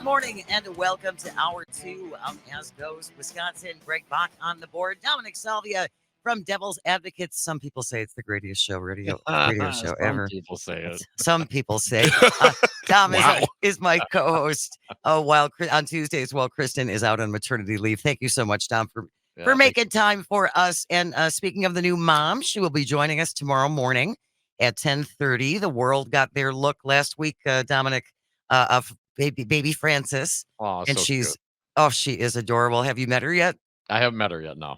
morning and welcome to Hour 2 of As Goes Wisconsin. Greg Bach on the board. Dominic Salvia from Devil's Advocates. Some people say it's the greatest radio show Some ever. people say it. Some people say. Dom is my co-host on Tuesdays while Kristen is out on maternity leave. Thank you so much, Dom, for making time for us. And speaking of the new mom, she will be joining us tomorrow morning at 10:30. The world got their look last week, Dominic, of baby Frances. Oh, and so she's cute. she is adorable. Have you met her yet? I haven't met her yet, no.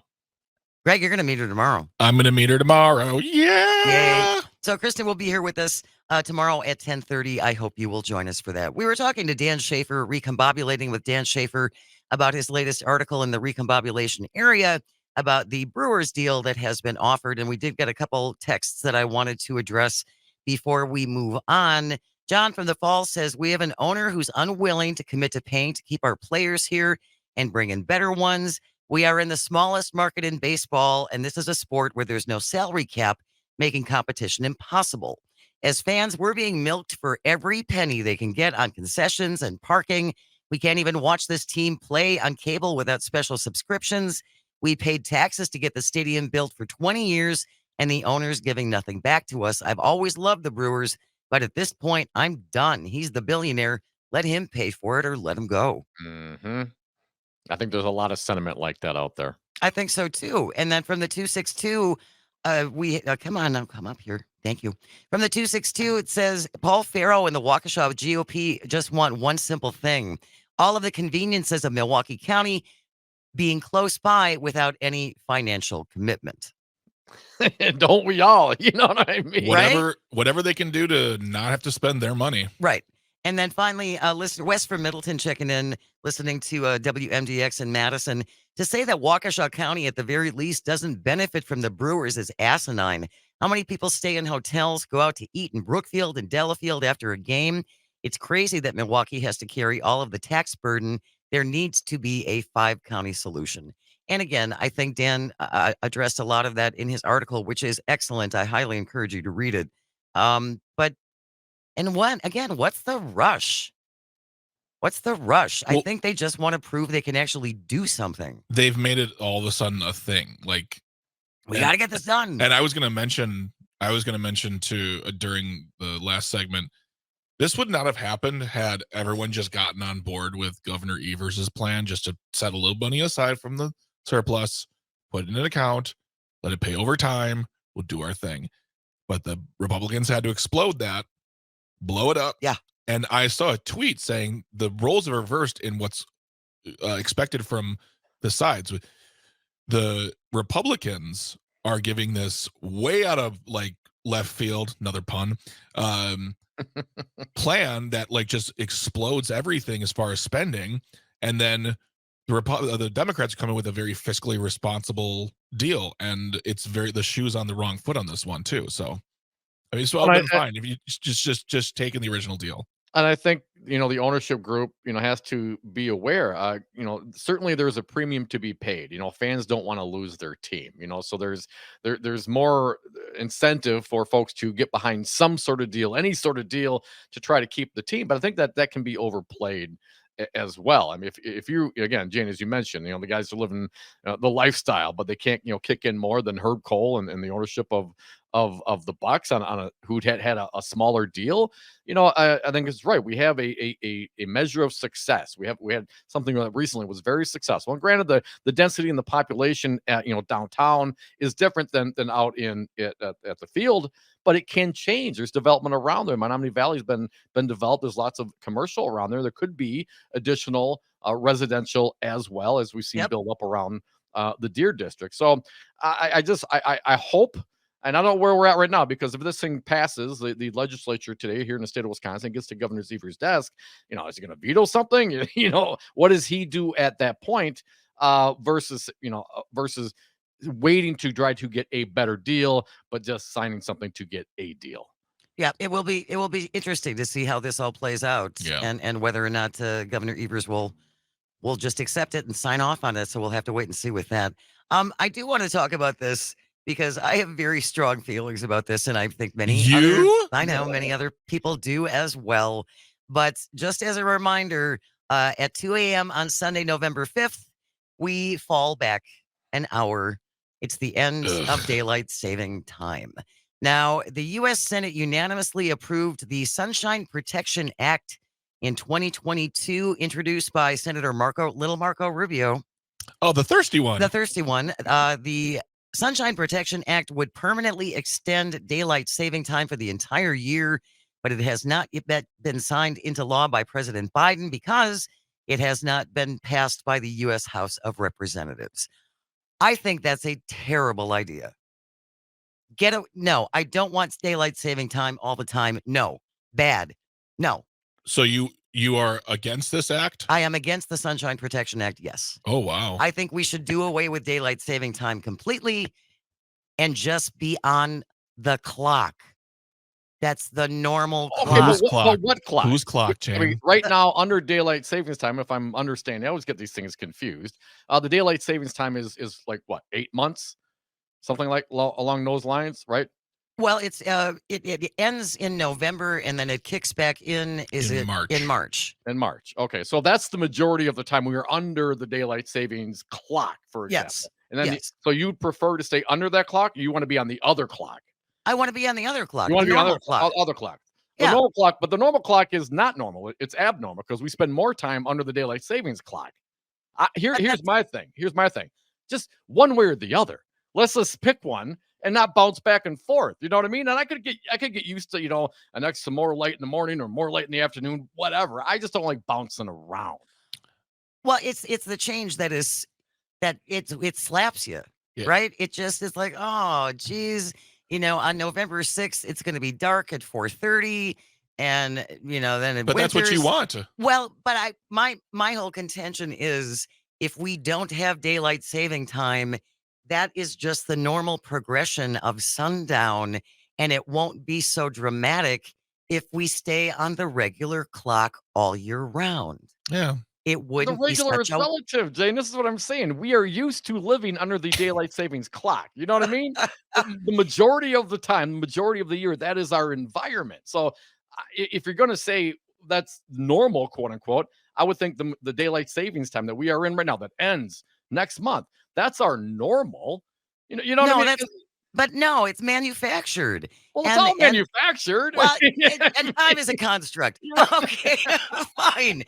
Greg, you're going to meet her tomorrow. I'm going to meet her tomorrow. Yeah. Yay. So Kristen will be here with us tomorrow at 10:30. I hope you will join us for that. We were talking to Dan Schaefer, recombobulating with Dan Schaefer about his latest article in the recombobulation area about the Brewers deal that has been offered. And we did get a couple texts that I wanted to address before we move on. John from the Falls says, we have an owner who's unwilling to commit to paying to keep our players here and bring in better ones. We are in the smallest market in baseball, and this is a sport where there's no salary cap, making competition impossible. As fans, we're being milked for every penny they can get on concessions and parking. We can't even watch this team play on cable without special subscriptions. We paid taxes to get the stadium built for 20 years, and the owner's giving nothing back to us. I've always loved the Brewers, but at this point, I'm done. He's the billionaire. Let him pay for it or let him go. Mm-hmm. I think there's a lot of sentiment like that out there. I think so, too. And then from the 262, come on now, come up here. Thank you. From the 262, it says, Paul Farrow and the Waukesha GOP just want one simple thing. All of the conveniences of Milwaukee County being close by without any financial commitment. Don't we all? You know what I mean? Whatever they can do to not have to spend their money. Right. And then finally, listener West from Middleton checking in, listening to WMDX in Madison, to say that Waukesha County at the very least doesn't benefit from the Brewers is asinine. How many people stay in hotels, go out to eat in Brookfield and Delafield after a game? It's crazy that Milwaukee has to carry all of the tax burden. There needs to be a 5-county solution. And again, I think Dan addressed a lot of that in his article, which is excellent. I highly encourage you to read it. What's the rush? What's the rush? Well, I think they just want to prove they can actually do something. They've made it all of a sudden a thing. Like, we got to get this done. And I was going to mention too during the last segment, this would not have happened had everyone just gotten on board with Governor Evers' plan, just to set a little money aside from the surplus, put it in an account, let it pay over time. We'll do our thing. But the Republicans had to explode that, blow it up. Yeah. And I saw a tweet saying the roles are reversed in what's expected from the sides. The Republicans are giving this way out of like left field, another pun, plan that like just explodes everything as far as spending. And then the Democrats are coming with a very fiscally responsible deal. And it's the shoe's on the wrong foot on this one too. So, I mean, it's all been fine if you just taking the original deal. And I think, the ownership group, has to be aware, certainly there's a premium to be paid. Fans don't want to lose their team, so there's more incentive for folks to get behind some sort of deal, any sort of deal to try to keep the team. But I think that can be overplayed as well. I mean, if you, again, Jane, as you mentioned, the guys are living the lifestyle, but they can't, kick in more than Herb Cole and the ownership of the Bucks on who'd had a smaller deal. I think it's right. We have a measure of success. We had something that recently was very successful. And granted, the density and the population at downtown is different than out at the field, but it can change. There's development around there. Menominee Valley's been developed. There's lots of commercial around there. There could be additional residential as well, as we see build up around the Deer District. So I hope. And I don't know where we're at right now, because if this thing passes, the legislature today here in the state of Wisconsin gets to Governor Evers' desk, is he going to veto something? What does he do at that point versus waiting to try to get a better deal, but just signing something to get a deal? Yeah, it will be interesting to see how this all plays out, and whether or not Governor Evers will just accept it and sign off on it. So we'll have to wait and see with that. I do want to talk about this, because I have very strong feelings about this, and I think many other people do as well. But just as a reminder, At 2 a.m. on Sunday, November 5th, we fall back an hour. It's the end of daylight saving time. Now, the U.S. Senate unanimously approved the Sunshine Protection Act in 2022, introduced by Senator Little Marco Rubio. Oh, the thirsty one. The thirsty one. The Sunshine Protection Act would permanently extend daylight saving time for the entire year, but it has not yet been signed into law by President Biden because it has not been passed by the U.S. House of Representatives. I think that's a terrible idea. No, I don't want daylight saving time all the time. No, bad. No. So you are against this act? I am against the Sunshine Protection Act, yes. Oh, wow. I think we should do away with daylight saving time completely and just be on the clock. That's the normal clock. Whose clock? What clock? Whose clock, Jane? I mean, right now, under daylight savings time, if I'm understanding, I always get these things confused. The daylight savings time is like what, 8 months? Something like along those lines, right? Well, it's it ends in November and then it kicks back in. March? In March. In March. Okay, so that's the majority of the time we are under the daylight savings clock, for example. Yes. And then yes. So you'd prefer to stay under that clock, or you want to be on the other clock? I want to be on the other clock. You want to be on the other clock. The Yeah. normal clock, but the normal clock is not normal. It's abnormal because we spend more time under the daylight savings clock. Here's my thing. Just one way or the other. Let's just pick one and not bounce back and forth. You know what I mean? And I could get used to, an extra more light in the morning or more light in the afternoon, whatever. I just don't like bouncing around. Well, it's the change that it slaps you, right? It just is like, oh, geez, on November 6th, it's going to be dark at 4:30, and then. But that's what you want. Well, but my whole contention is if we don't have daylight saving time, that is just the normal progression of sundown, and it won't be so dramatic if we stay on the regular clock all year round. Yeah. It wouldn't the regular is relative, Jane. This is what I'm saying. We are used to living under the daylight savings clock. You know what I mean? The majority of the time, the majority of the year, that is our environment. So if you're going to say that's normal, quote unquote, I would think the daylight savings time that we are in right now that ends next month, that's our normal. You know what I mean? But no, it's manufactured. Well, it's all manufactured. Well, and time is a construct. Okay, fine.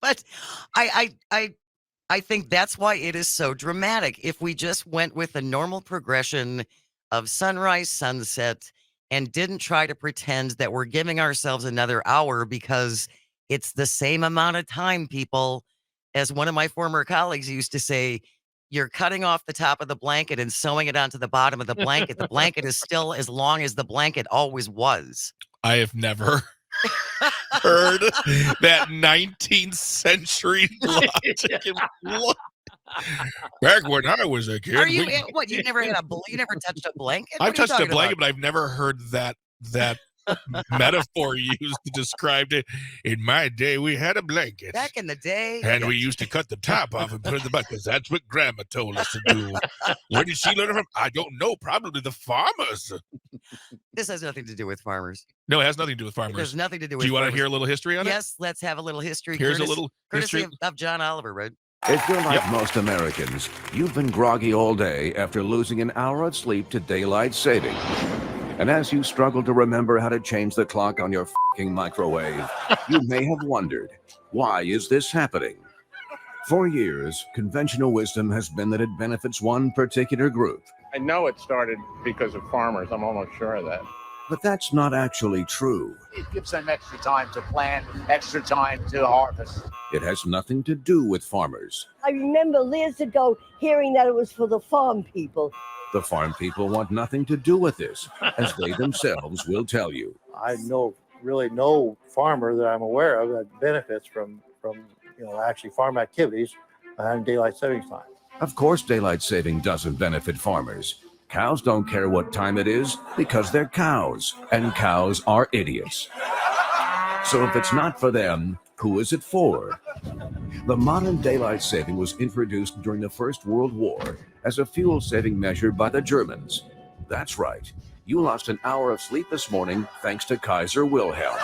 But I think that's why it is so dramatic. If we just went with a normal progression of sunrise, sunset, and didn't try to pretend that we're giving ourselves another hour because it's the same amount of time, people. As one of my former colleagues used to say, you're cutting off the top of the blanket and sewing it onto the bottom of the blanket. The blanket is still as long as the blanket always was. I have never heard that 19th century logic. Back when I was a kid. You never touched a blanket? I've touched a blanket, but I've never heard that metaphor used to describe it. In my day, we had a blanket. Back in the day. And we used to cut the top off and put it in the bucket because that's what Grandma told us to do. Where did she learn it from? I don't know. Probably the farmers. This has nothing to do with farmers. No, it has nothing to do with farmers. There's nothing to do with Do you want farmers. to hear a little history on it? Yes, let's have a little history. Here's a little courtesy history of John Oliver, right? If you're like most Americans, you've been groggy all day after losing an hour of sleep to daylight saving. And as you struggle to remember how to change the clock on your f***ing microwave, you may have wondered, why is this happening? For years, conventional wisdom has been that it benefits one particular group. I know it started because of farmers. I'm almost sure of that. But that's not actually true. It gives them extra time to plant, extra time to harvest. It has nothing to do with farmers. I remember years ago hearing that it was for the farm people. The farm people want nothing to do with this, as they themselves will tell you. I know really no farmer that I'm aware of that benefits from actually farm activities and daylight savings time. Of course, daylight saving doesn't benefit farmers. Cows don't care what time it is because they're cows, and cows are idiots. So if it's not for them, who is it for? The modern daylight saving was introduced during the First World War as a fuel-saving measure by the Germans. That's right. You lost an hour of sleep this morning thanks to Kaiser Wilhelm.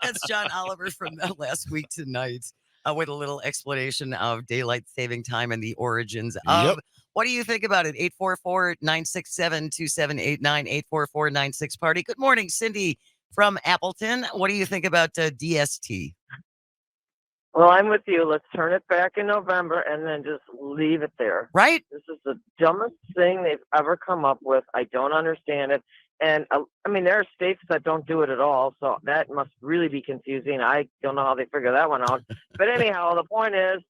That's John Oliver from Last Week Tonight with a little explanation of daylight saving time and the origins of. What do you think about it? 844-967-2789, 844-96-PARTY. Good morning, Cindy from Appleton. What do you think about DST? Well, I'm with you. Let's turn it back in November and then just leave it there. Right? This is the dumbest thing they've ever come up with. I don't understand it. And I mean, there are states that don't do it at all. So that must really be confusing. I don't know how they figure that one out. But anyhow, the point is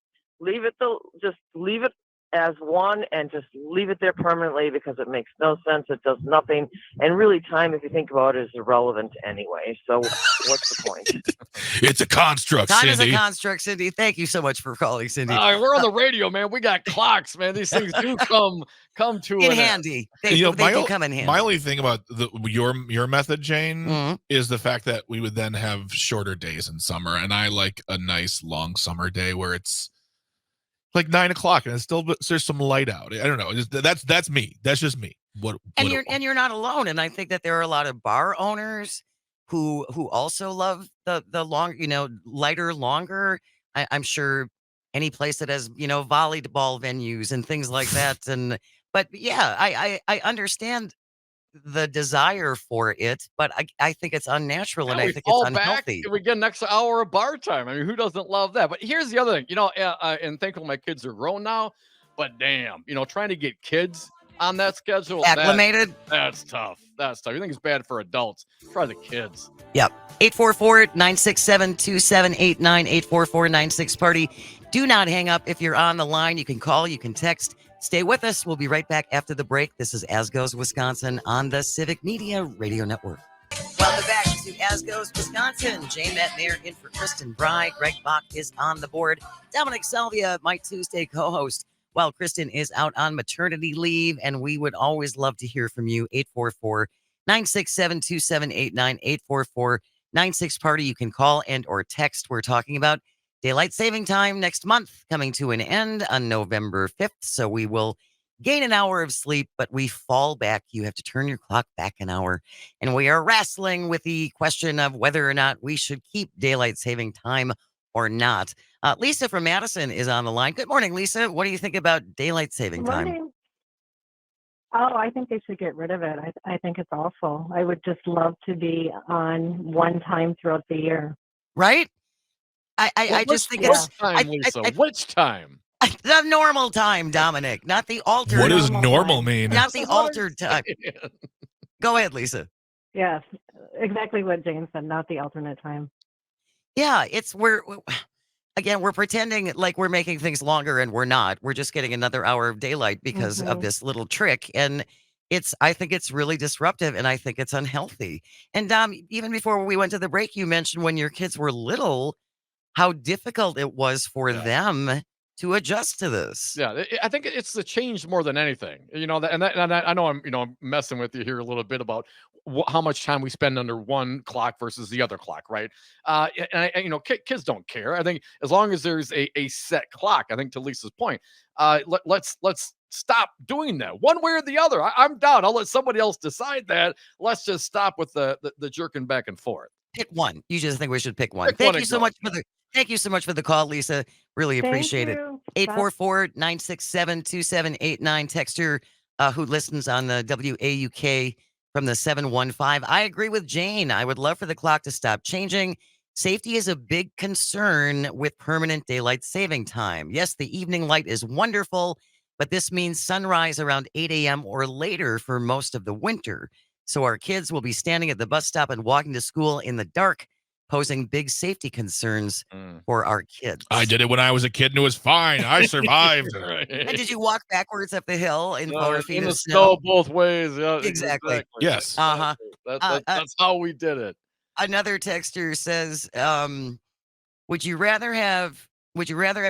just leave it as one and just leave it there permanently because it makes no sense. It does nothing. And really, time, if you think about it, is irrelevant anyway. So what's the point? It's a construct, Time Cindy. is a construct, Cindy. Thank you so much for calling, Cindy. We're on the radio, man. We got clocks, man. These things do come to in an handy. They do come in handy. My only thing about your method, Jane, is the fact that we would then have shorter days in summer, and I like a nice long summer day where it's like 9 o'clock and it's still there's some light out. I don't know. That's me. That's just me. And you're not alone. And I think that there are a lot of bar owners who also love the long, lighter, longer. I'm sure any place that has, volleyball venues and things like that. But yeah, I understand the desire for it, but I think it's unnatural and I think it's unhealthy. We get an extra hour of bar time. I mean, who doesn't love that? But here's the other thing, and thankfully my kids are grown now, but damn, trying to get kids on that schedule, acclimated, that's tough. That's tough. You think it's bad for adults? Try the kids. Yep. 844-967-2789, 844-96-PARTY. Do not hang up if you're on the line. You can call, you can text. Stay with us. We'll be right back after the break. This is As Goes Wisconsin on the Civic Media Radio Network. Welcome back to As Goes Wisconsin. Jane Matt in for Kristen Bry. Greg Bach is on the board. Dominic Salvia, my Tuesday co-host, while Kristen is out on maternity leave. And we would always love to hear from you. 844-967-2789, 844-96-PARTY. You can call and or text. We're talking about daylight saving time next month coming to an end on November 5th. So we will gain an hour of sleep, but we fall back. You have to turn your clock back an hour. And we are wrestling with the question of whether or not we should keep daylight saving time or not. Lisa from Madison is on the line. Good morning, Lisa. What do you think about daylight saving time? Oh, I think they should get rid of it. I think it's awful. I would just love to be on one time throughout the year. Right? I just think it's time, Lisa. Which time? The normal time, Dominic, not the altered. What does normal mean? Not the altered time. Go ahead, Lisa. Yes, exactly what Jane said, not the alternate time. Yeah, we're pretending like we're making things longer and we're not. We're just getting another hour of daylight because of this little trick. And I think it's really disruptive and I think it's unhealthy. And Dom, even before we went to the break, you mentioned when your kids were little, how difficult it was for them to adjust to this. Yeah, I think it's the change more than anything. And I know I'm messing with you here a little bit about how much time we spend under one clock versus the other clock, right? Kids don't care. I think as long as there's a set clock, I think to Lisa's point, let's stop doing that one way or the other. I'm down. I'll let somebody else decide that. Let's just stop with the jerking back and forth. Pick one. You just think we should pick one. Thank you so much for the call, Lisa. Really appreciate it. 844-967-2789. Texter who listens on the WAUK from the 715. I agree with Jane. I would love for the clock to stop changing. Safety is a big concern with permanent daylight saving time. Yes, the evening light is wonderful, but this means sunrise around 8 a.m. or later for most of the winter. So our kids will be standing at the bus stop and walking to school in the dark, posing big safety concerns for our kids. I did it when I was a kid and it was fine. I survived. And did you walk backwards up the hill in 4 feet of snow? Both ways. Yeah, exactly. Yes. That's how we did it. Another texter says, would you rather have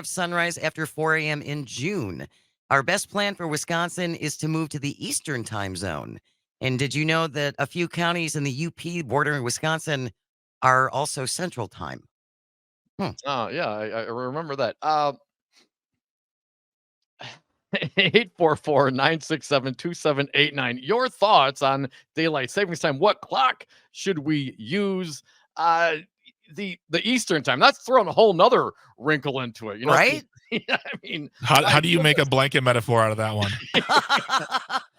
sunrise after 4 a.m. in June? Our best plan for Wisconsin is to move to the Eastern time zone. And did you know that a few counties in the UP bordering Wisconsin are also Central Time? Oh, yeah, I remember that. 844-967-2789. Your thoughts on daylight savings time. What clock should we use? the Eastern time. That's throwing a whole nother wrinkle into it, Right? I mean, How do you make a blanket metaphor out of that one?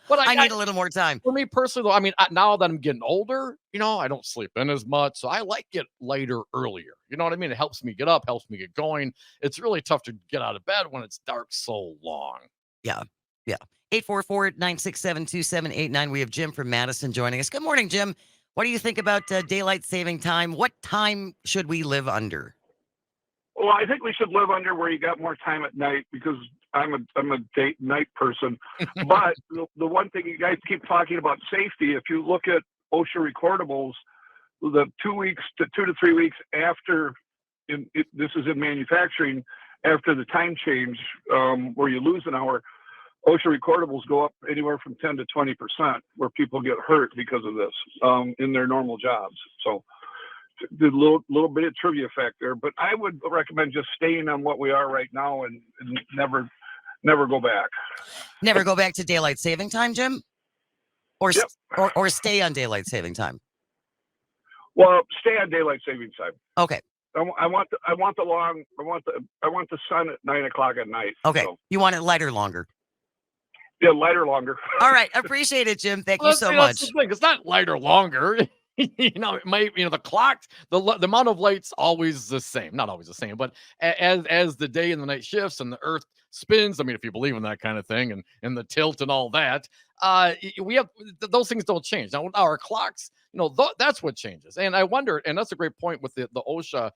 but I need a little more time. for me personally, though, I mean, now that I'm getting older, I don't sleep in as much, so I like it later earlier. You know what I mean? It helps me get up, helps me get going. It's really tough to get out of bed when it's dark so long. Yeah. Yeah. 844-967-2789. We have Jim from Madison joining us. Good morning, Jim. What do you think about daylight saving time? What time should we live under? Well, I think we should live under where you got more time at night because I'm a night person. But the one thing you guys keep talking about safety, if you look at OSHA recordables, the 2 to 3 weeks after, this is in manufacturing, after the time change where you lose an hour, OSHA recordables go up anywhere from 10 to 20% where people get hurt because of this in their normal jobs. So the little bit of trivia fact there, but I would recommend just staying on what we are right now and never go back. Never go back to daylight saving time, Jim? Or, Yep. or stay on daylight saving time? Well, stay on daylight savings time. Okay. I want the sun at 9 o'clock at night. Okay. So. You want it lighter longer? Yeah, lighter longer. All right. Appreciate it, Jim. Thank you so much. That's the thing. It's not lighter longer. It might, the clocks, the amount of light's always the same. Not always the same, but as the day and the night shifts and the earth spins, I mean, if you believe in that kind of thing and the tilt and all that, we have those things don't change. Now our clocks, that's what changes. And I wonder, and that's a great point with the OSHA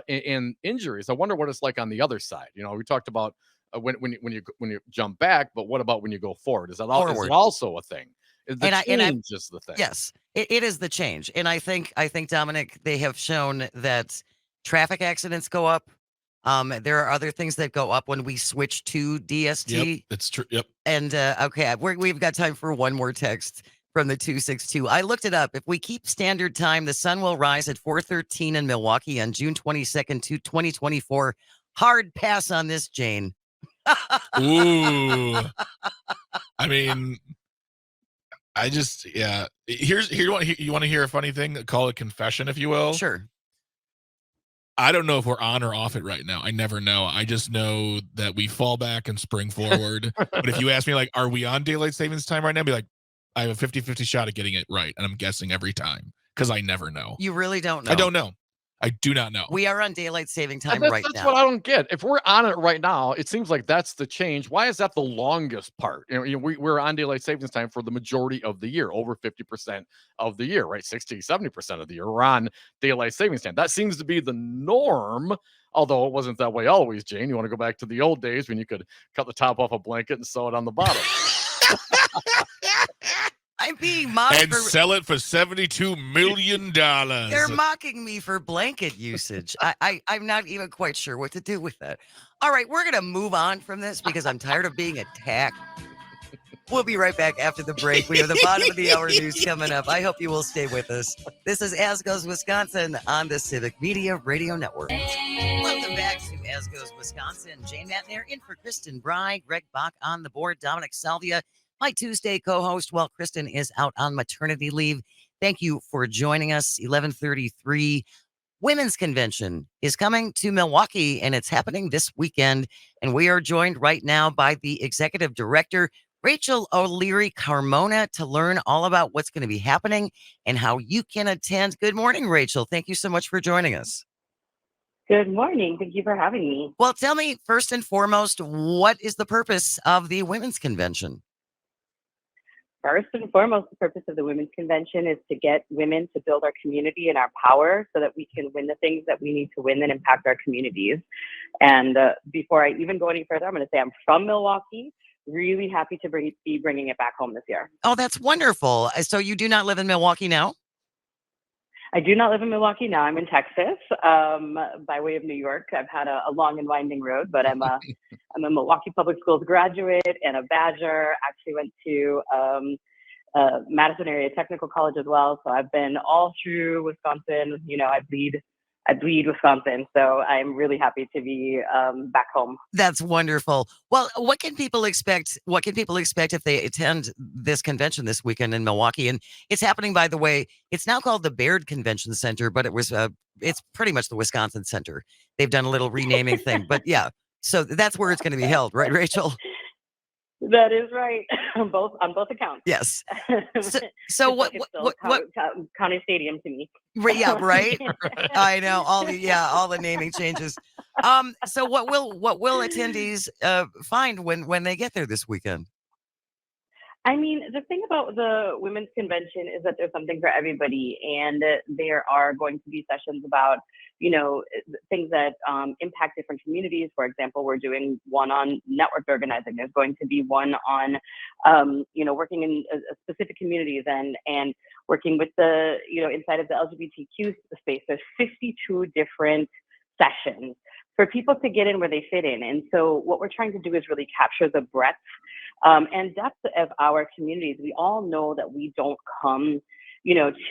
in injuries. I wonder what it's like on the other side. We talked about when you jump back, but what about when you go forward? Is it also a thing? The change is the thing. Yes, it is the change. And I think Dominic, they have shown that traffic accidents go up. There are other things that go up when we switch to DST. Yep, that's true. Yep. And okay, we've got time for one more text from the 262. I looked it up. If we keep standard time, the sun will rise at 4:13 in Milwaukee on June 22nd, 2024. Hard pass on this, Jane. Ooh. I mean, you want to hear a funny thing? Call it confession, if you will. Sure. I don't know if we're on or off it right now. I never know. I just know that we fall back and spring forward. But if you ask me, like, are we on daylight savings time right now? I'd be like, I have a 50-50 shot at getting it right. And I'm guessing every time because I never know. You really don't know. I don't know. I do not know. We are on daylight saving time That's now. what I don't get. If we're on it right now, it seems like that's the change. Why is that the longest part? We're on daylight savings time for the majority of the year, over 50% of the year, right? 60, 70% of the year, we're on daylight savings time. That seems to be the norm, although it wasn't that way always, Jane. You want to go back to the old days when you could cut the top off a blanket and sew it on the bottom. I'm being mocked and sell it for $72 million. They're mocking me for blanket usage. I'm not even quite sure what to do with that. All right, we're going to move on from this because I'm tired of being attacked. We'll be right back after the break. We have the bottom of the hour news coming up. I hope you will stay with us. This is As Goes Wisconsin on the Civic Media Radio Network. Welcome back to As Goes Wisconsin. Jane Matner in for Kristen Bry, Greg Bach on the board, Dominic Salvia, my Tuesday co-host, while Kristen is out on maternity leave. Thank you for joining us. 11:33 Women's Convention is coming to Milwaukee, and it's happening this weekend. And we are joined right now by the executive director, Rachel O'Leary Carmona, to learn all about what's going to be happening and how you can attend. Good morning, Rachel. Thank you so much for joining us. Good morning. Thank you for having me. Well, tell me first and foremost, what is the purpose of the Women's Convention? First and foremost, the purpose of the Women's Convention is to get women to build our community and our power so that we can win the things that we need to win and impact our communities. And before I even go any further, I'm going to say I'm from Milwaukee. Really happy to be bringing it back home this year. Oh, that's wonderful. So you do not live in Milwaukee now? I do not live in Milwaukee now. I'm in Texas, by way of New York. I've had a long and winding road, but I'm a Milwaukee Public Schools graduate and a Badger. Actually went to Madison Area Technical College as well. So I've been all through Wisconsin. I bleed I bleed Wisconsin, so I'm really happy to be back home. That's wonderful. Well, what can people expect? What can people expect if they attend this convention this weekend in Milwaukee? And it's happening, by the way. It's now called the Baird Convention Center, but it's pretty much the Wisconsin Center. They've done a little renaming thing, but yeah. So that's where it's going to be held, right, Rachel? That is right, on both accounts. Yes. So, It's what, like it's what, still County Stadium to me. yeah, right. I know all the naming changes. So what will attendees find when they get there this weekend? I mean, the thing about the women's convention is that there's something for everybody, and there are going to be sessions about, things that impact different communities. For example, we're doing one on network organizing. There's going to be one on, working in specific communities and working with the, inside of the LGBTQ space. There's 52 different sessions for people to get in where they fit in. And so what we're trying to do is really capture the breadth and depth of our communities. We all know that we don't come,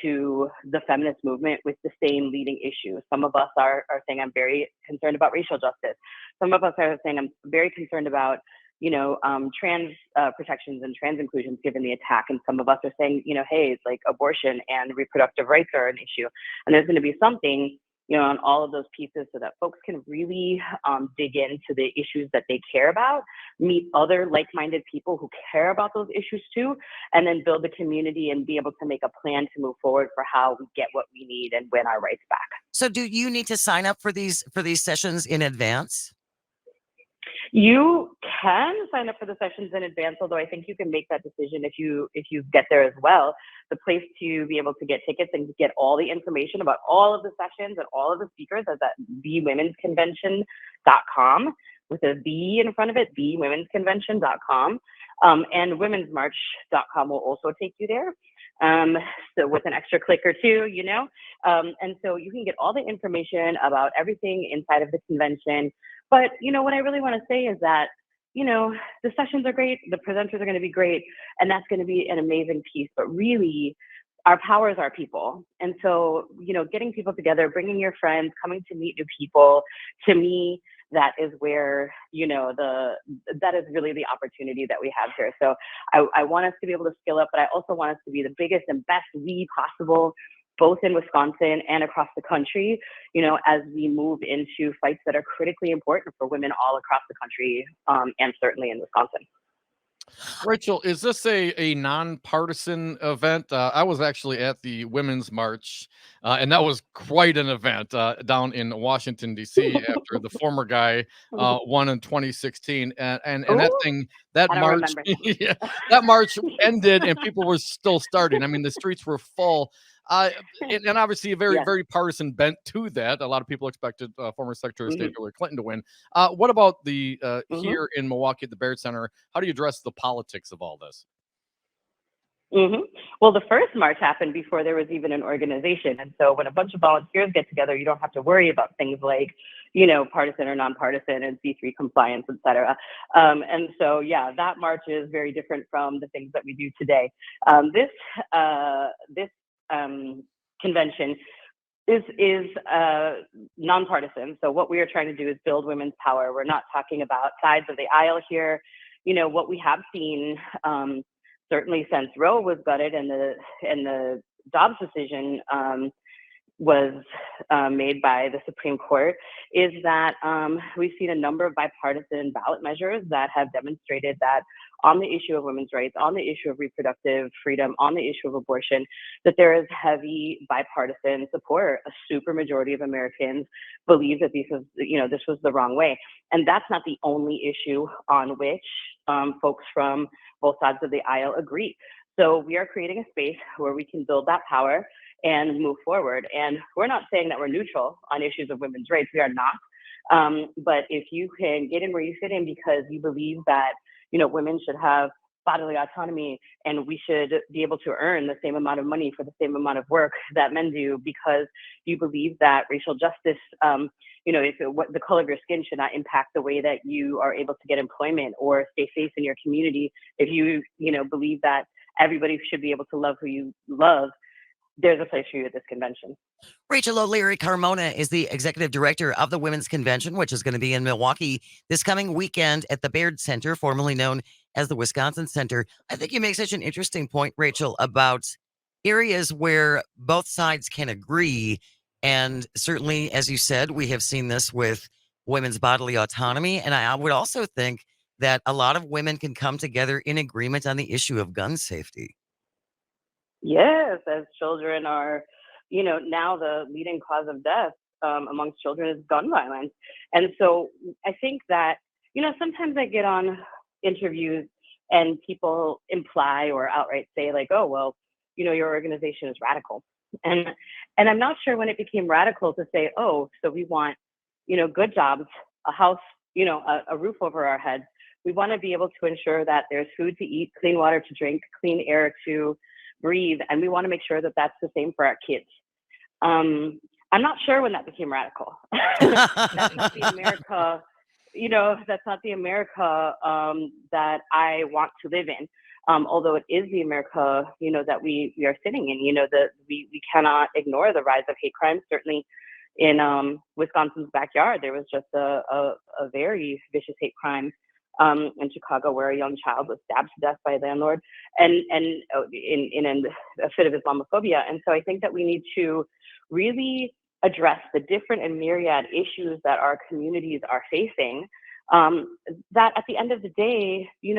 to the feminist movement with the same leading issues. Some of us are saying, I'm very concerned about racial justice. Some of us are saying, I'm very concerned about, trans protections and trans inclusions given the attack. And some of us are saying, hey, it's like abortion and reproductive rights are an issue. And there's going to be something on all of those pieces so that folks can really dig into the issues that they care about, meet other like-minded people who care about those issues too, and then build a community and be able to make a plan to move forward for how we get what we need and win our rights back. So do you need to sign up for these sessions in advance? You can sign up for the sessions in advance, although I think you can make that decision if you get there as well. The place to be able to get tickets and get all the information about all of the sessions and all of the speakers is at thewomensconvention.com with a V in front of it, thewomensconvention.com. And womensmarch.com will also take you there. So with an extra click or two, and so you can get all the information about everything inside of the convention. But, what I really want to say is that, the sessions are great, the presenters are going to be great, and that's going to be an amazing piece. But really, our power is our people. And so, getting people together, bringing your friends, coming to meet new people, to me, that is where, that is really the opportunity that we have here. So I want us to be able to scale up, but I also want us to be the biggest and best lead possible, both in Wisconsin and across the country, as we move into fights that are critically important for women all across the country, and certainly in Wisconsin. Rachel, is this a nonpartisan event? I was actually at the Women's March, and that was quite an event down in Washington, D.C. after the former guy won in 2016. And that thing, that I don't march, remember. yeah, that march ended and people were still starting. I mean, the streets were full. And obviously a very, Yes. very partisan bent to that. A lot of people expected former Secretary of State Mhm. Hillary Clinton to win. What about the Mhm. here in Milwaukee at the Baird Center? How do you address the politics of all this? Well, the first march happened before there was even an organization. And so when a bunch of volunteers get together, you don't have to worry about things like, partisan or nonpartisan and C3 compliance, et cetera. And so, yeah, that march is very different from the things that we do today. This convention is nonpartisan. So what we are trying to do is build women's power. We're not talking about sides of the aisle here. What we have seen, certainly since Roe was gutted and the Dobbs decision was made by the Supreme Court, is that we've seen a number of bipartisan ballot measures that have demonstrated that on the issue of women's rights, on the issue of reproductive freedom, on the issue of abortion, that there is heavy bipartisan support. A supermajority of Americans believe that this was the wrong way. And that's not the only issue on which folks from both sides of the aisle agree. So we are creating a space where we can build that power and move forward. And we're not saying that we're neutral on issues of women's rights. We are not. But if you can get in where you fit in because you believe that, women should have bodily autonomy and we should be able to earn the same amount of money for the same amount of work that men do, because you believe that racial justice, the color of your skin should not impact the way that you are able to get employment or stay safe in your community. If you, believe that everybody should be able to love who you love, there's a place for you at this convention. Rachel O'Leary Carmona is the executive director of the Women's Convention, which is going to be in Milwaukee this coming weekend at the Baird Center, formerly known as the Wisconsin Center. I think you make such an interesting point, Rachel, about areas where both sides can agree. And certainly, as you said, we have seen this with women's bodily autonomy. And I would also think that a lot of women can come together in agreement on the issue of gun safety. Yes, as children are, now the leading cause of death amongst children is gun violence. And so I think that, sometimes I get on interviews and people imply or outright say like, oh, well, your organization is radical. And I'm not sure when it became radical to say, oh, so we want, good jobs, a house, a roof over our heads. We want to be able to ensure that there's food to eat, clean water to drink, clean air to breathe, and we want to make sure that that's the same for our kids. I'm not sure when that became radical. That's not the America, that's not the America that I want to live in. Although it is the America, that we are sitting in. That we cannot ignore the rise of hate crimes. Certainly, in Wisconsin's backyard, there was just a very vicious hate crime in Chicago, where a young child was stabbed to death by a landlord, and in a fit of Islamophobia. And so I think that we need to really address the different and myriad issues that our communities are facing. That at the end of the day, you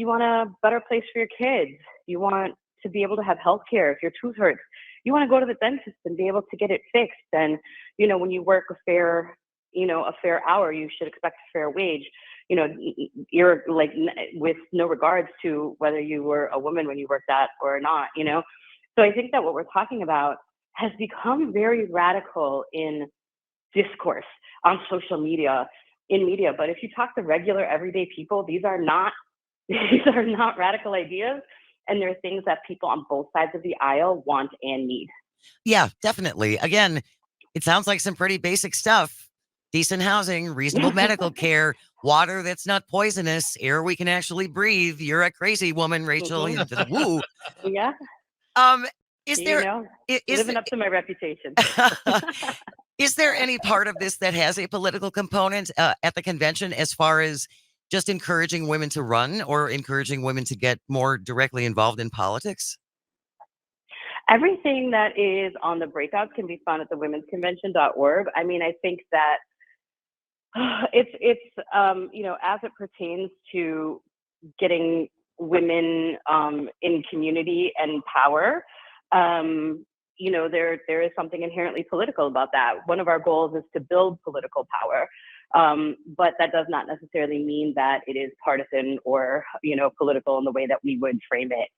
want a better place for your kids. You want to be able to have health care if your tooth hurts. You want to go to the dentist and be able to get it fixed. And when you work a fair hour, you should expect a fair wage. You're like, with no regards to whether you were a woman when you worked that or not, So I think that what we're talking about has become very radical in discourse on social media, in media. But if you talk to regular everyday people, these are not radical ideas. And there are things that people on both sides of the aisle want and need. Yeah, definitely. Again, it sounds like some pretty basic stuff. Decent housing, reasonable medical care, water that's not poisonous, air we can actually breathe. You're a crazy woman, Rachel. Woo. Yeah. Is there living up to my reputation? Is there any part of this that has a political component at the convention, as far as just encouraging women to run or encouraging women to get more directly involved in politics? Everything that is on the breakouts can be found at the womensconvention.org. I mean, I think that it's as it pertains to getting women in community and power, there is something inherently political about that. One of our goals is to build political power, but that does not necessarily mean that it is partisan or political in the way that we would frame it.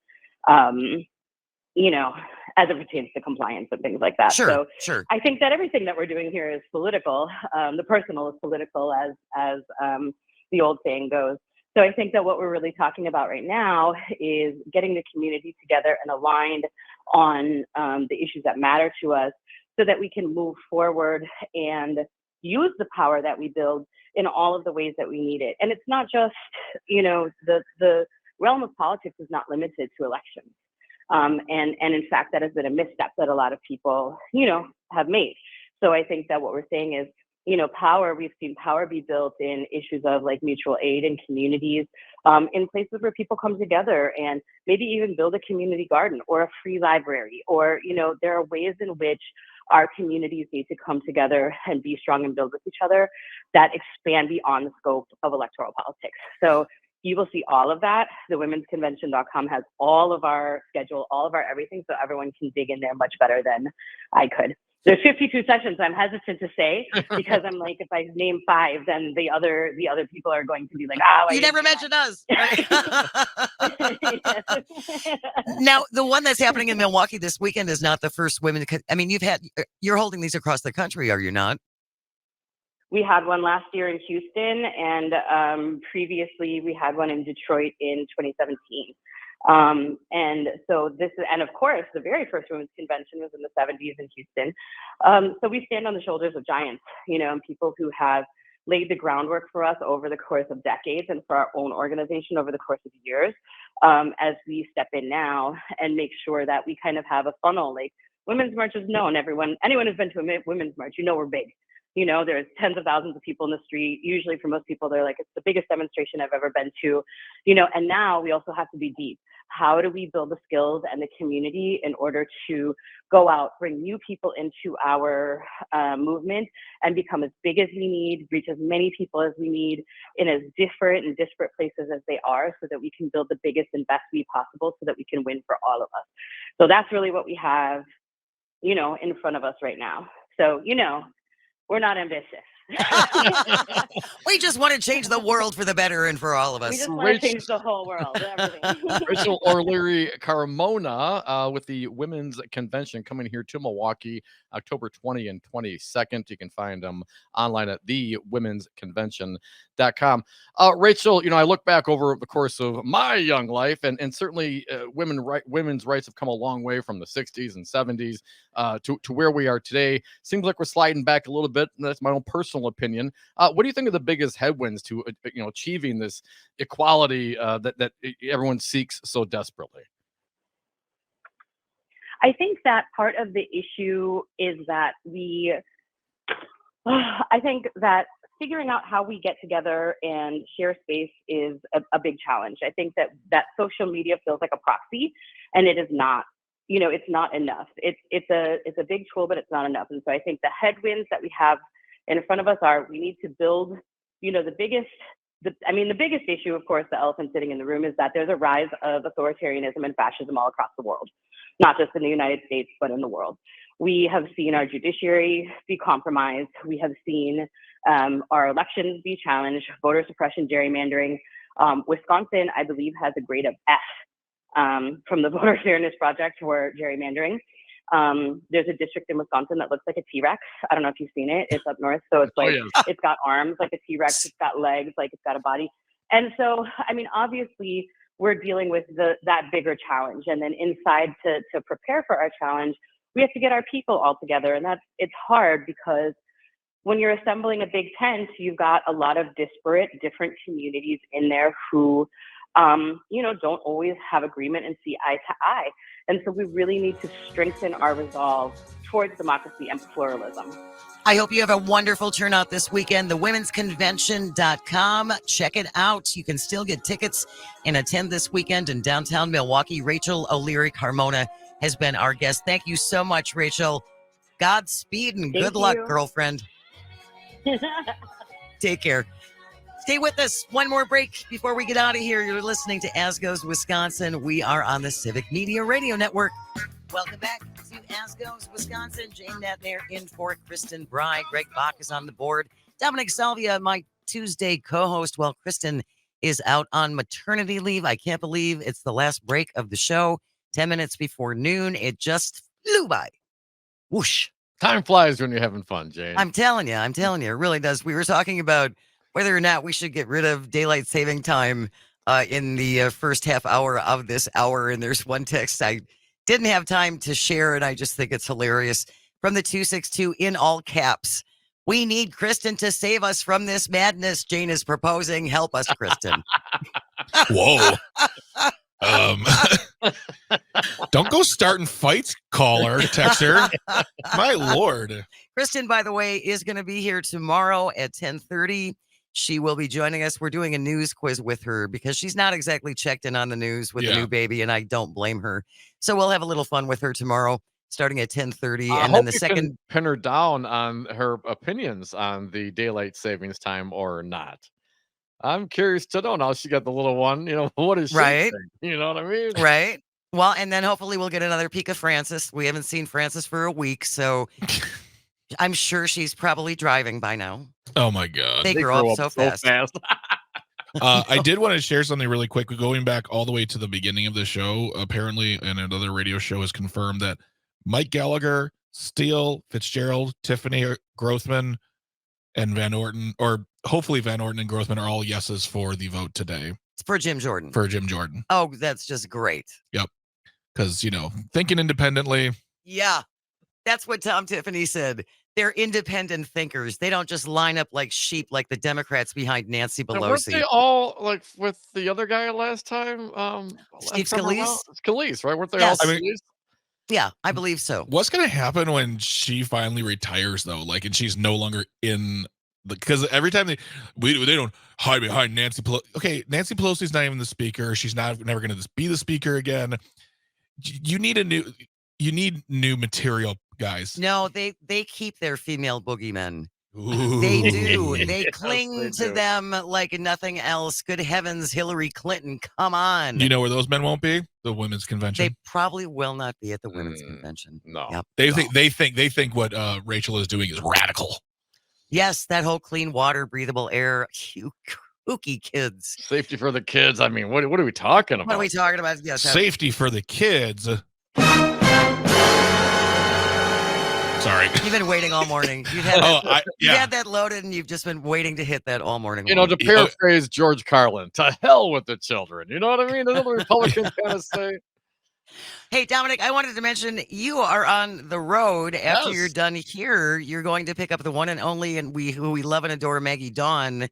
As it pertains to compliance and things like that. Sure. I think that everything that we're doing here is political. The personal is political, as the old saying goes. So I think that what we're really talking about right now is getting the community together and aligned on the issues that matter to us, so that we can move forward and use the power that we build in all of the ways that we need it. And it's not just, the realm of politics is not limited to elections. And in fact, that has been a misstep that a lot of people, have made. So I think that what we're saying is, power, we've seen power be built in issues of like mutual aid in communities, in places where people come together and maybe even build a community garden or a free library, or, there are ways in which our communities need to come together and be strong and build with each other that expand beyond the scope of electoral politics. So you will see all of that. The womensconvention.com has all of our schedule, all of our everything, so everyone can dig in there much better than I could. There's 52 sessions. I'm hesitant to say, because I'm like, if I name 5, then the other people are going to be like, oh, you never mentioned us. Now, the one that's happening in Milwaukee this weekend is not the first women. I mean, you're holding these across the country, are you not? We had one last year in Houston, and previously we had one in Detroit in 2017. And so and of course, the very first women's convention was in the 70s in Houston. So we stand on the shoulders of giants, and people who have laid the groundwork for us over the course of decades and for our own organization over the course of years. As we step in now and make sure that we kind of have a funnel, like Women's March is known. Anyone who's been to a Women's March, we're big. There's tens of thousands of people in the street. Usually for most people, they're like, it's the biggest demonstration I've ever been to, and now we also have to be deep. How do we build the skills and the community in order to go out, bring new people into our movement and become as big as we need, reach as many people as we need in as different and disparate places as they are, so that we can build the biggest and best we possible so that we can win for all of us. So that's really what we have, in front of us right now. So, we're not ambitious. We just want to change the world for the better and for all of us. We just want to change the whole world, everything. Rachel O'Leary Carmona with the Women's Convention coming here to Milwaukee, October 20 and 22nd. You can find them online at thewomensconvention.com. Rachel, I look back over the course of my young life, and certainly women's rights have come a long way from the 60s and 70s to where we are today. Seems like we're sliding back a little bit, and that's my own personal opinion. What do you think are the biggest headwinds to achieving this equality that everyone seeks so desperately? I think that part of the issue is that I think that figuring out how we get together and share space is a big challenge. I think that social media feels like a proxy, and it is not. It's not enough. It's a big tool, but it's not enough. And so I think the headwinds that we have in front of us are, we need to build, the biggest issue, of course, the elephant sitting in the room, is that there's a rise of authoritarianism and fascism all across the world, not just in the United States, but in the world. We have seen our judiciary be compromised. We have seen our elections be challenged, voter suppression, gerrymandering. Wisconsin, I believe, has a grade of F from the Voter Fairness Project for gerrymandering. There's a district in Wisconsin that looks like a T-Rex. I don't know if you've seen it. It's up north. So it's like, It's got arms like a T-Rex. It's got legs, like it's got a body. And so, obviously we're dealing with that bigger challenge. And then inside to prepare for our challenge, we have to get our people all together. And it's hard, because when you're assembling a big tent, you've got a lot of disparate, different communities in there who don't always have agreement and see eye to eye. And so we really need to strengthen our resolve towards democracy and pluralism. I hope you have a wonderful turnout this weekend. thewomensconvention.com. Check it out. You can still get tickets and attend this weekend in downtown Milwaukee. Rachel O'Leary Carmona has been our guest. Thank you so much, Rachel. Godspeed and good luck, girlfriend. Take care. Stay with us. One more break before we get out of here. You're listening to As Goes Wisconsin. We are on the Civic Media Radio Network. Welcome back to As Goes Wisconsin. Jane Natner in for Kristen Bry. Greg Bach is on the board. Dominic Salvia, my Tuesday co-host, while Kristen is out on maternity leave. I can't believe it's the last break of the show. 10 minutes before noon. It just flew by. Whoosh. Time flies when you're having fun, Jane. I'm telling you, it really does. We were talking about whether or not we should get rid of daylight saving time in the first half hour of this hour. And there's one text I didn't have time to share, and I just think it's hilarious. From the 262 in all caps. We need Kristen to save us from this madness. Jane is proposing. Help us, Kristen. Whoa. Don't go starting fights, caller, texter. My Lord. Kristen, by the way, is going to be here tomorrow at 10:30. She will be joining us. We're doing a news quiz with her because she's not exactly checked in on the news with the new baby, and I don't blame her. So we'll have a little fun with her tomorrow, starting at 10:30. And then the second, can pin her down on her opinions on the daylight savings time or not. I'm curious to know now. She got the little one. What is she saying? You know what I mean? Right. Well, and then hopefully we'll get another peek of Frances. We haven't seen Frances for a week, so I'm sure she's probably driving by now. Oh my God. They grow up so fast. I did want to share something really quick. Going back all the way to the beginning of the show, apparently, and another radio show has confirmed that Mike Gallagher, Steele, Fitzgerald, Tiffany Grothman, and Van Orton, or hopefully Van Orton and Grothman, are all yeses for the vote today. It's for Jim Jordan. Oh, that's just great. Yep. Because, thinking independently. Yeah. That's what Tom Tiffany said. They're independent thinkers. They don't just line up like sheep like the Democrats behind Nancy And weren't Pelosi. they all like with the other guy last time? Steve Last time around? Scalise? Scalise, right? Weren't they all Yes. I mean- Scalise? Yeah, I believe so. What's going to happen when she finally retires, though? Like, and she's no longer in because every time they don't hide behind Nancy Pelosi. Okay, Nancy Pelosi's not even the speaker. She's never going to be the speaker again. You need new material, guys. No, they keep their female boogeymen. Ooh. They do. They Yes, cling they to do. them like nothing else. Good heavens, Hillary Clinton, come on. You know where those men won't be? The women's convention. They probably will not be at the women's convention. No. Yep. They think what Rachel is doing is radical. Yes, that whole clean water, breathable air. You kooky kids. Safety for the kids. I mean, what are we talking about? What are we talking about? Yes, Safety for the kids. Sorry. You've been waiting all morning. You've had, you've yeah. had that loaded, and you've just been waiting to hit that all morning. You know, long. to paraphrase George Carlin, to hell with the children. You know what I mean? That's what the Republicans kind of say. Hey, Dominic, I wanted to mention you are on the road. After you're Yes. done here, you're going to pick up the one and only, and who we love and adore, Maggie Dawn,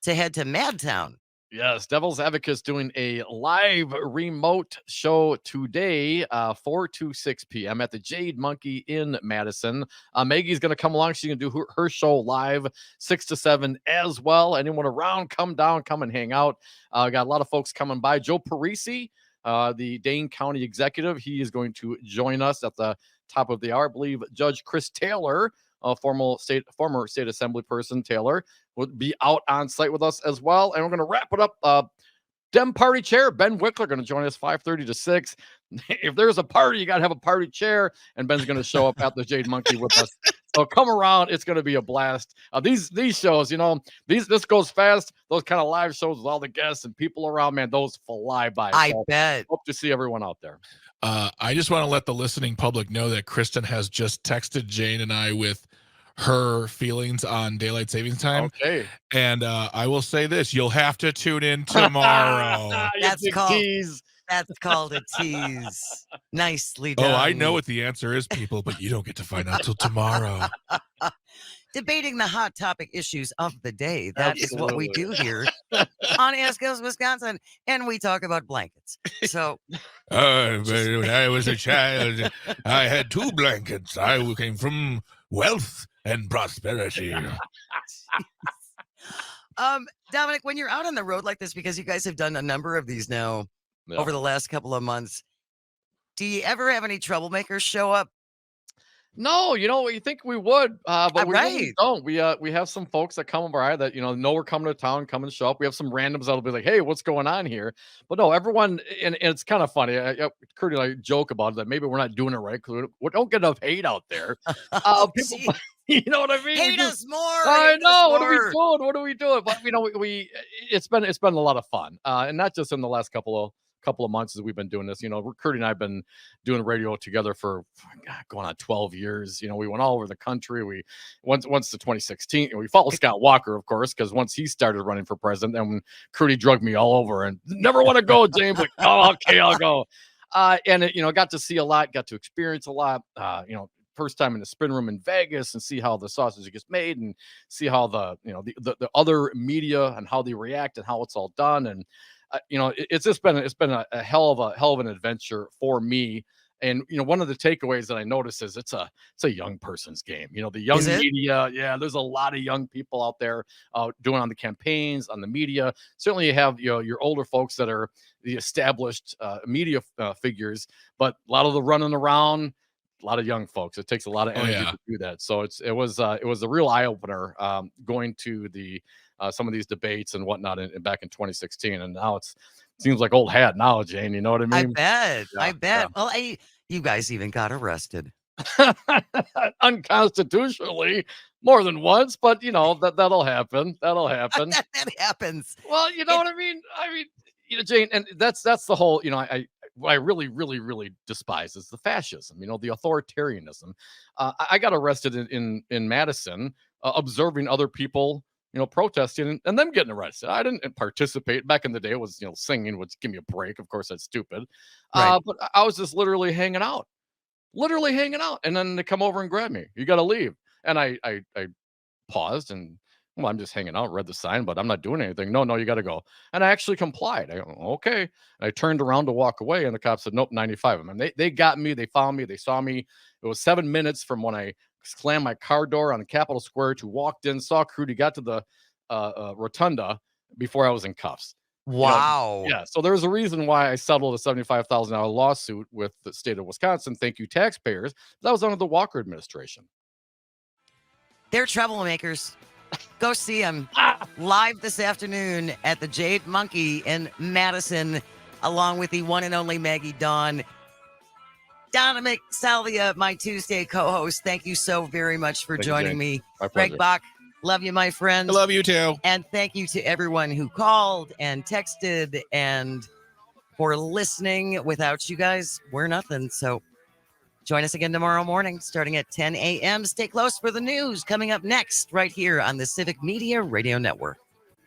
to head to Madtown. Yes, Devil's Advocates doing a live remote show today, 4 to 6 p.m. at the Jade Monkey in Madison. Maggie's going to come along. She's going to do her show live 6 to 7 as well. Anyone around, come down, come and hang out. Got a lot of folks coming by. Joe Parisi, the Dane County executive, he is going to join us at the top of the hour. I believe Judge Chris Taylor, former state assembly person Taylor, would be out on site with us as well. And we're going to wrap it up. Dem Party Chair Ben Wickler going to join us 5:30 to 6. If there's a party, you got to have a party chair, and Ben's going to show up at the Jade Monkey with us. So come around; it's going to be a blast. These shows, you know, this goes fast. Those kind of live shows with all the guests and people around, man, those fly by. I So bet. hope to see everyone out there. I just want to let the listening public know that Kristen has just texted Jane and I with her feelings on daylight savings time. Okay. And I will say this: you'll have to tune in tomorrow. That's called a tease. Nicely done. Oh, I know what the answer is, people, but you don't get to find out till tomorrow. Debating the hot topic issues of the day. That is what we do Absolutely. here on Ask Us Wisconsin, and we talk about blankets. So But when I was a child, I had 2 blankets. I came from wealth and prosperity. Dominic, when you're out on the road like this, because you guys have done a number of these now over the last couple of months, do you ever have any troublemakers show up? No, you know, you think we would, but we really Right. don't. We have some folks that come by that, you know we're coming to town, come and show up. We have some randoms that'll be like, hey, what's going on here? But no, everyone, and it's kind of funny. Kurt and I joke about it, that maybe we're not doing it right because we don't get enough hate out there. People, you know what I mean? Hate us more. I hate us know. What are we more. doing? What are we doing? But you know, it's been a lot of fun, and not just in the last couple of months as we've been doing this. You know, Kurt and I have been doing radio together for going on 12 years. You know, we went all over the country. We once to 2016, and we followed Scott Walker, of course, because once he started running for president, and when Kurtie drugged me all over and never want to go, James, like, oh, okay, I'll go. And it, got to see a lot, got to experience a lot. First time in the spin room in Vegas and see how the sausage gets made and see how the other media and how they react and how it's all done. And it's been a hell of an adventure for me. And one of the takeaways that I notice is it's a young person's game. The young media, there's a lot of young people out there doing on the campaigns, on the media. Certainly you have your older folks that are the established media figures, but a lot of the running around, a lot of young folks. It takes a lot of energy to do that. So it was a real eye opener going to the some of these debates and whatnot back in 2016, and now it seems like old hat now, Jane. You know what I mean? I bet. Well, you guys even got arrested unconstitutionally more than once, but that'll happen. That'll happen. that happens. Well, you know what I mean. Jane, and that's the whole. What I really, really, really despise is the fascism. The authoritarianism. I got arrested in Madison observing other people protesting and them getting arrested. I didn't participate. Back in the day, it was, singing would give me a break. Of course, that's stupid. But I was just literally hanging out. And then they come over and grab me. You got to leave. And I paused and, well, I'm just hanging out, read the sign, but I'm not doing anything. No, you got to go. And I actually complied. I go, okay. And I turned around to walk away, and the cop said, nope, 95. I mean, they got me. They found me. They saw me. It was 7 minutes from when I slammed my car door on Capitol Square to walked in, saw Crudy, got to the rotunda before I was in cuffs. Wow. Yeah. So there's a reason why I settled a $75,000 lawsuit with the state of Wisconsin. Thank you, taxpayers. That was under the Walker administration. They're troublemakers. Go see them live this afternoon at the Jade Monkey in Madison, along with the one and only Maggie Dawn. Donna McSalvia, my Tuesday co-host. Thank you so very much for joining me. Greg Bach, love you, my friend. I love you too. And thank you to everyone who called and texted and for listening. Without you guys, we're nothing. So join us again tomorrow morning, starting at 10 a.m. Stay close for the news coming up next, right here on the Civic Media Radio Network.